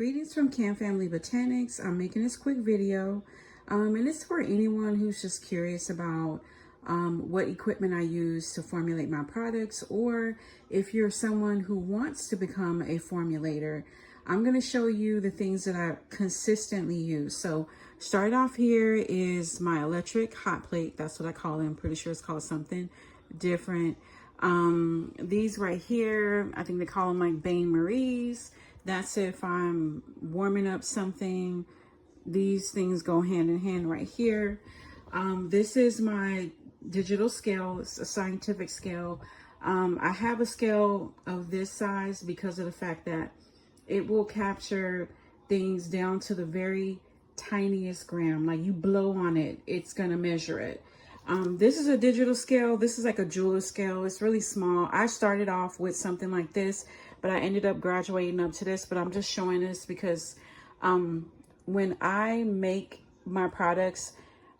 Greetings from Can Family Botanics. I'm making this quick video and it's for anyone who's just curious about what equipment I use to formulate my products, or if you're someone who wants to become a formulator. I'm going to show you the things that I consistently use. So start off here is my electric hot plate. That's what I call it. I'm pretty sure it's called something different. These right here, I think they call them like bain maries. That's if I'm warming up something. These things go hand in hand right here. This is my digital scale. It's a scientific scale. I have a scale of this size because of the fact that it will capture things down to the very tiniest gram. Like you blow on it, it's gonna measure it. This is a digital scale. This is like a jeweler scale. It's really small. I started off with something like this, but I ended up graduating up to this. But I'm just showing this because when I make my products,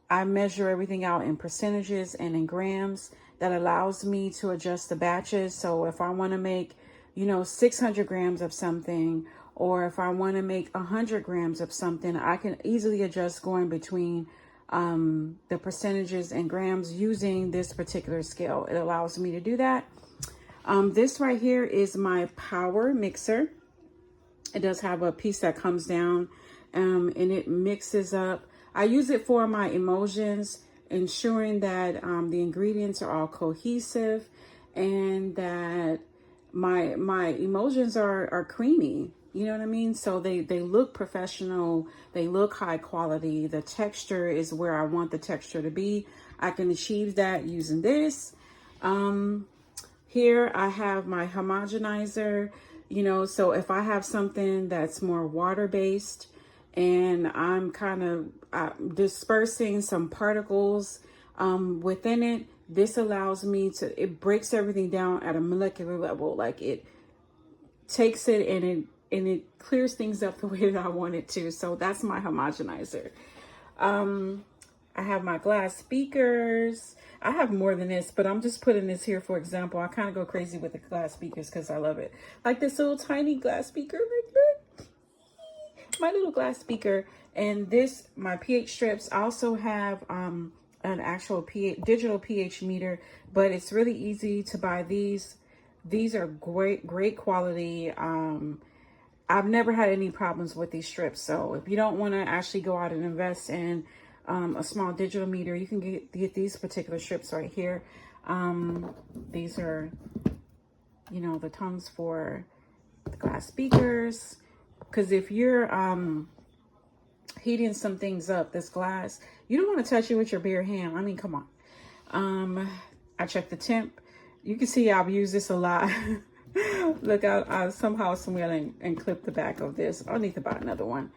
I measure everything out in percentages and in grams. That allows me to adjust the batches. So if I want to make, 600 grams of something, or if I want to make 100 grams of something, I can easily adjust going between the percentages and grams using this particular scale. It allows me to do that. This right here is my power mixer. It does have a piece that comes down and it mixes up. I use it for my emulsions, ensuring that the ingredients are all cohesive and that my emulsions are creamy. You know what I mean? So they look professional. They look high quality. The texture is where I want the texture to be. I can achieve that using this. Here I have my homogenizer, so if I have something that's more water-based and I'm kind of dispersing some particles within it, this allows me to, it breaks everything down at a molecular level. Like it takes it and it clears things up the way that I want it to. So that's my homogenizer. I have my glass speakers. I have more than this, but I'm just putting this here for example. I kind of go crazy with the glass speakers because I love it. Like this little tiny glass speaker right there. My little glass speaker. And this, my pH strips. I also have an actual digital pH meter, but it's really easy to buy these. These are great quality. I've never had any problems with these strips. So if you don't want to actually go out and invest in a small digital meter, you can get these particular strips right here. These are, the tongues for the glass speakers. Because if you're heating some things up, this glass, you don't want to touch it with your bare hand. I mean, come on. I check the temp. You can see I've used this a lot. Look, I somehow, somewhere, and clip the back of this. I'll need to buy another one.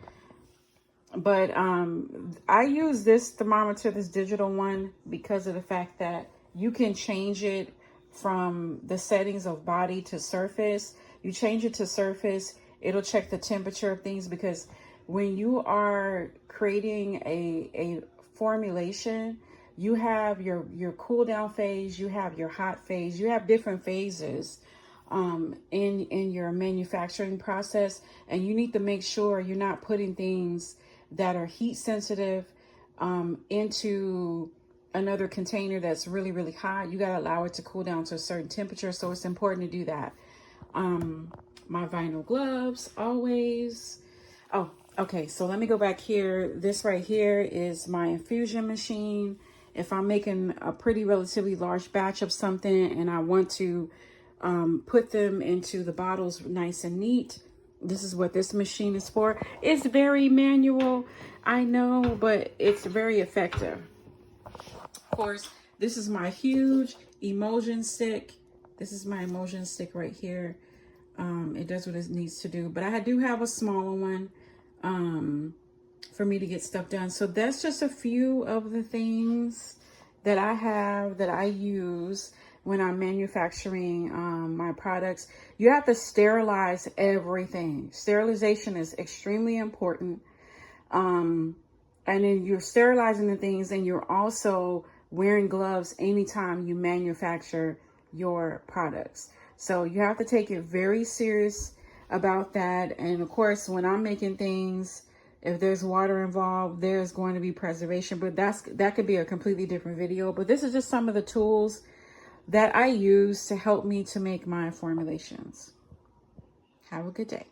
But I use this thermometer, this digital one, because of the fact that you can change it from the settings of body to surface. You change it to surface, it'll check the temperature of things, because when you are creating a formulation, you have your cool down phase, you have your hot phase, you have different phases in your manufacturing process, and you need to make sure you're not putting things that are heat sensitive into another container that's really hot. You got to allow it to cool down to a certain temperature, so it's important to do that. My vinyl gloves always. Oh, okay, so let me go back here. This right here is my infusion machine. If I'm making a pretty relatively large batch of something and I want to put them into the bottles nice and neat, this is what this machine is for. It's very manual, I know, but it's very effective. Of course, this is my huge emulsion stick. This is my emulsion stick right here. It does what it needs to do, but I do have a smaller one for me to get stuff done. So that's just a few of the things that I have, that I use when I'm manufacturing my products. You have to sterilize everything. Sterilization is extremely important. And then you're sterilizing the things, and you're also wearing gloves anytime you manufacture your products. So you have to take it very serious. about that. And of course, when I'm making things, if there's water involved, there's going to be preservation, but that could be a completely different video. But this is just some of the tools that I use to help me to make my formulations. Have a good day.